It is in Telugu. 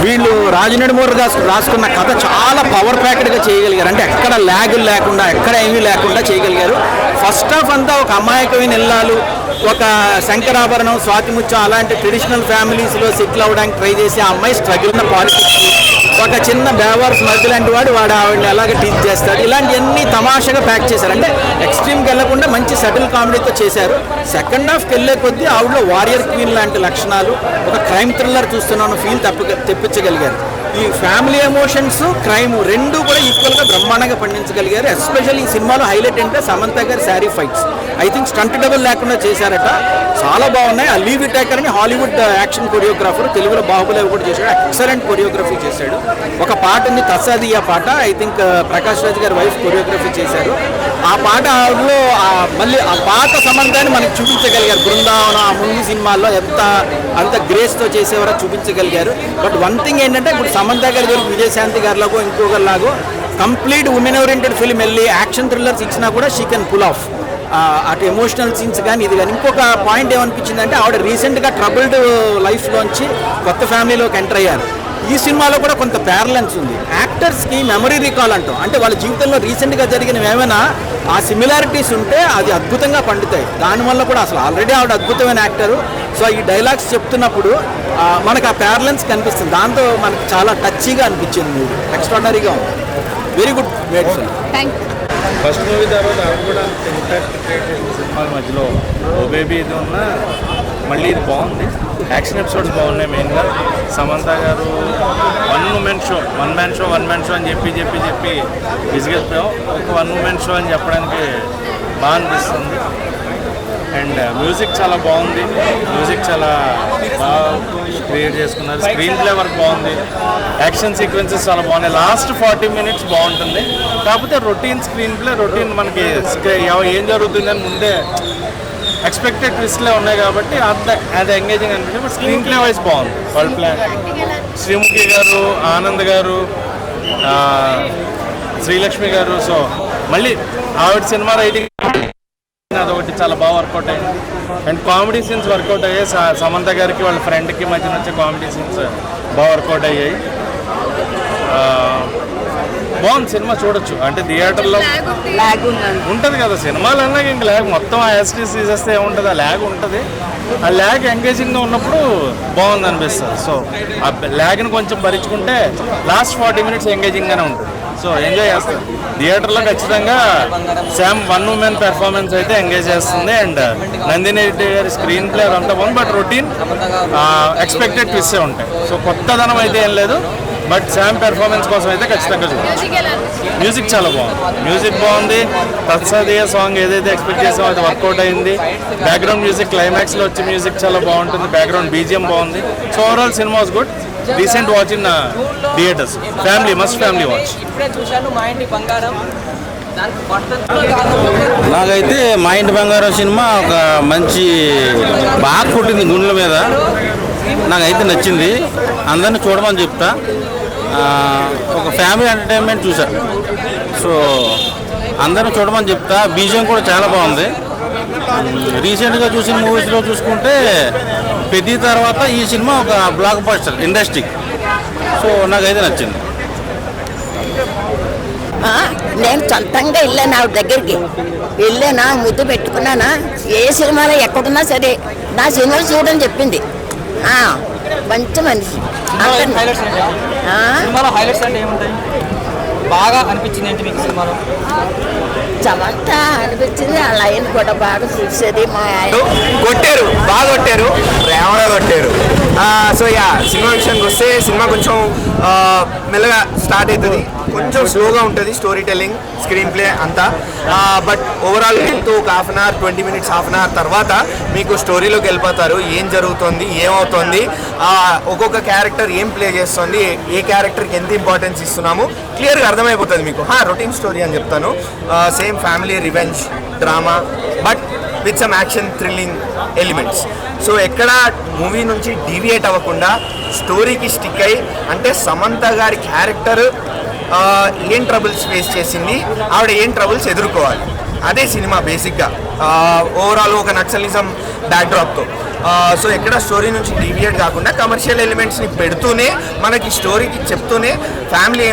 వీళ్ళు రాజనడిమూరి రాసుకున్న కథ చాలా పవర్ ప్యాకెడ్గా చేయగలిగారు. అంటే ఎక్కడ ల్యాగ్ లేకుండా, ఎక్కడ ఏమీ లేకుండా చేయగలిగారు. ఫస్ట్ హాఫ్ అంతా ఒక అమాయకమైన ఇల్లాలు, ఒక శంకరాభరణం, స్వాతిముత్యం అలాంటి ట్రెడిషనల్ ఫ్యామిలీస్లో సెటిల్ అవ్వడానికి ట్రై చేసి ఆ అమ్మాయి స్ట్రగుల్ ఉన్న పాలిటిక్స్, ఒక చిన్న బేవార్స్ మధ్య లాంటి వాడు ఆవిడని ఎలాగ టీచ్ చేస్తాడు, ఇలాంటివన్నీ తమాషాగా ప్యాక్ చేశారు. అంటే ఎక్స్ట్రీమ్కి వెళ్లకుండా మంచి సెటిల్ కామెడీతో చేశారు. సెకండ్ హాఫ్కి వెళ్ళే కొద్దీ ఆవిడలో వారియర్ క్వీన్ లాంటి లక్షణాలు, ఒక క్రైమ్ థ్రిల్లర్ చూస్తున్నాను ఫీల్ తెప్పించగలిగారు. ఈ ఫ్యామిలీ ఎమోషన్స్, క్రైమ్ రెండు కూడా ఈక్వల్గా బ్రహ్మాండంగా పండించగలిగారు. ఎస్పెషల్ ఈ సినిమాలో హైలైట్ అంటే సమంత గారి sari fights. I think stunt double లేకుండా చేశారట, చాలా బాగున్నాయి. ఆ లీవ్ విటాకర్ అని హాలీవుడ్ యాక్షన్ కొరియోగ్రాఫర్, తెలుగులో బాహుబలి కూడా చేశాడు, ఎక్సలెంట్ కొరియోగ్రఫీ చేశాడు. ఒక పాట ఉంది తస్సాది, ఆ పాట ఐ థింక్ ప్రకాష్ రాజ్ గారి వైఫ్ కొరియోగ్రఫీ చేశారు. ఆ పాటలో మళ్ళీ ఆ పాత సమంతాన్ని మనకి చూపించగలిగారు. బృందావనం ఆ ముందు సినిమాల్లో అంత గ్రేస్తో చేసేవారో చూపించగలిగారు. బట్ వన్ థింగ్ ఏంటంటే ఇప్పుడు సమంత గారి దగ్గర విజయశాంతి గారిలాగో ఇంకొకరిలాగో కంప్లీట్ ఉమెన్ ఓరియంటెడ్ ఫిల్మ్ వెళ్ళి యాక్షన్ థ్రిల్లర్స్ ఇచ్చినా కూడా షీ కెన్ పుల్ ఆఫ్. అటు ఎమోషనల్ సీన్స్ కానీ ఇది కానీ. ఇంకొక పాయింట్ ఏమనిపించిందంటే ఆవిడ రీసెంట్గా ట్రబుల్డ్ లైఫ్లోంచి కొత్త ఫ్యామిలీలోకి ఎంటర్ అయ్యారు. ఈ సినిమాలో కూడా కొంత ప్యారలెన్స్ ఉంది. యాక్టర్స్కి మెమరీ రీకాల్ అంటాం, అంటే వాళ్ళ జీవితంలో రీసెంట్గా జరిగినవి ఏమైనా ఆ సిమిలారిటీస్ ఉంటే అది అద్భుతంగా పండుతాయి. దానివల్ల కూడా అసలు ఆల్రెడీ ఆవిడ అద్భుతమైన యాక్టరు. సో ఈ డైలాగ్స్ చెప్తున్నప్పుడు మనకు ఆ ప్యారలెన్స్ కనిపిస్తుంది. దాంతో మనకు చాలా టచ్గా అనిపించింది. మూవీ ఎక్స్ట్రాడనరీగా ఉంది. Very good made film. First movie తర్వాత ఆవిడ కూడా ఇంపాక్ట్ క్రియేట్ చేసిన సినిమాల మధ్యలో ఓ బేబీ ఇది ఉన్న మళ్ళీ ఇది బాగుంది. యాక్షన్ ఎపిసోడ్స్ బాగున్నాయి. మెయిన్గా సమంత గారు వన్ మ్యాన్ షో అని చెప్పి విసిగెత్తాం. ఒక వన్ ఉమెన్ షో అని చెప్పడానికి బాగా అనిపిస్తుంది. అండ్ మ్యూజిక్ చాలా బాగుంది. మ్యూజిక్ చాలా బాగా క్రియేట్ చేసుకున్నారు. స్క్రీన్ ప్లే వర్క్ బాగుంది. యాక్షన్ సీక్వెన్సెస్ చాలా బాగున్నాయి. లాస్ట్ 40 minutes బాగుంటుంది. కాకపోతే రొటీన్ స్క్రీన్ ప్లే, రొటీన్ మనకి ఏం జరుగుతుందని ముందే ఎక్స్పెక్టెడ్ ట్విస్ట్లే ఉన్నాయి కాబట్టి అది ఎంగేజింగ్ అనిపించింది. బట్ స్క్రీన్ ప్లే వైజ్ బాగుంది. వాళ్ళ ప్లాన్ శ్రీముఖి గారు, ఆనంద్ గారు, శ్రీలక్ష్మి గారు. సో మళ్ళీ ఆవిడ సినిమా రైటింగ్ అదొకటి చాలా బాగా వర్కౌట్ అయ్యింది. అండ్ కామెడీ సీన్స్ వర్కౌట్ అయ్యాయి. సమంత గారికి వాళ్ళ ఫ్రెండ్కి మధ్యన వచ్చే కామెడీ సీన్స్ బాగా వర్కౌట్ అయ్యాయి. బాగుంది సినిమా, చూడొచ్చు. అంటే థియేటర్లో ఉంటుంది కదా సినిమాలు అన్నాక ఇంక ల్యాగ్ మొత్తం యాసిటీస్ తీసేస్తే ఏముంటుంది, ఆ ల్యాగ్ ఉంటుంది. ఆ ల్యాగ్ ఎంగేజింగ్గా ఉన్నప్పుడు బాగుంది అనిపిస్తుంది. సో ఆ ల్యాగ్ని కొంచెం భరించుకుంటే లాస్ట్ 40 minutes ఎంగేజింగ్గానే ఉంటుంది. సో ఎంజాయ్ చేస్తారు. థియేటర్లో ఖచ్చితంగా శామ్ వన్ ఉమెన్ పెర్ఫార్మెన్స్ అయితే ఎంగేజ్ చేస్తుంది. అండ్ నందిని రెడ్డి గారి స్క్రీన్ ప్లే అంతా బాగుంది. బట్ రొటీన్ ఎక్స్పెక్టెడ్ ట్విస్టే ఉంటాయి. సో కొత్తదనం అయితే ఏం లేదు. బట్ శామ్ పెర్ఫార్మెన్స్ కోసం అయితే ఖచ్చితంగా చూడవచ్చు. మ్యూజిక్ చాలా బాగుంది. మ్యూజిక్ బాగుంది. తత్సదీయ సాంగ్ ఏదైతే ఎక్స్పెక్ట్ చేసామో అది వర్కౌట్ అయింది. బ్యాక్గ్రౌండ్ మ్యూజిక్ క్లైమాక్స్లో వచ్చే మ్యూజిక్ చాలా బాగుంటుంది. బ్యాక్గ్రౌండ్ బీజిఎం బాగుంది. So overall cinema was good. Recent watch in theatres. Must family watch. నాకైతే మా ఇంటి బంగారం సినిమా ఒక మంచి బాగా కొట్టింది గుండెల మీద. నాకైతే నచ్చింది. అందరినీ చూడమని చెప్తా. ఒక ఫ్యామిలీ ఎంటర్టైన్మెంట్ చూసా. సో అందరినీ చూడమని చెప్తా. బీజిఎం కూడా చాలా బాగుంది. రీసెంట్గా చూసిన మూవీస్లో చూసుకుంటే పెద్ద తర్వాత ఈ సినిమా ఒక బ్లాక్ బస్టర్ ఇండస్ట్రీ. సో నాకైతే నచ్చింది. నేను సొంతంగా వెళ్ళాను ఆవిడ దగ్గరికి. వెళ్ళానా, ముద్దు పెట్టుకున్నానా, ఏ సినిమాలో ఎక్కడున్నా సరే నా సినిమా చూడని చెప్పింది. మంచి మనిషి. బాగా అనిపించింది ఏంటి మీకు సినిమాలో? చమంతా అనిపించింది. ఆ లైన్ కూడా బాగా చూసేది. మా కొట్టారు, బాగా కొట్టారు, ప్రేమగా కొట్టారు. సో యా, సినిమా విషయానికి వస్తే సినిమా కొంచెం మెల్లగా స్టార్ట్ అవుతుంది. కొంచెం స్లోగా ఉంటుంది స్టోరీ టెల్లింగ్, స్క్రీన్ ప్లే అంతా. బట్ ఓవరాల్ ఒక 1/2 hour 20 minutes 1/2 hour తర్వాత మీకు స్టోరీలోకి వెళ్ళిపోతారు. ఏం జరుగుతుంది, ఏమవుతుంది, ఒక్కొక్క క్యారెక్టర్ ఏం ప్లే చేస్తుంది, ఏ క్యారెక్టర్కి ఎంత ఇంపార్టెన్స్ ఇస్తున్నాము క్లియర్గా అర్థమైపోతుంది మీకు. రొటీన్ స్టోరీ అని చెప్తాను. Same family revenge drama, but with some action thrilling elements. So ఎక్కడ మూవీ నుంచి డీవియేట్ అవ్వకుండా స్టోరీకి స్టిక్ అయ్యి, అంటే సమంత గారి క్యారెక్టర్ ఏం ట్రబుల్స్ ఫేస్ చేసింది, ఆవిడ ఏం ట్రబుల్స్ ఎదుర్కోవాలి, అదే సినిమా బేసిక్గా. ఓవరాల్ ఒక నక్సలిజం బ్యాక్డ్రాప్తో. సో ఎక్కడ స్టోరీ నుంచి డీవియేట్ కాకుండా కమర్షియల్ ఎలిమెంట్స్ని పెడుతూనే మనకి స్టోరీకి చెప్తూనే ఫ్యామిలీ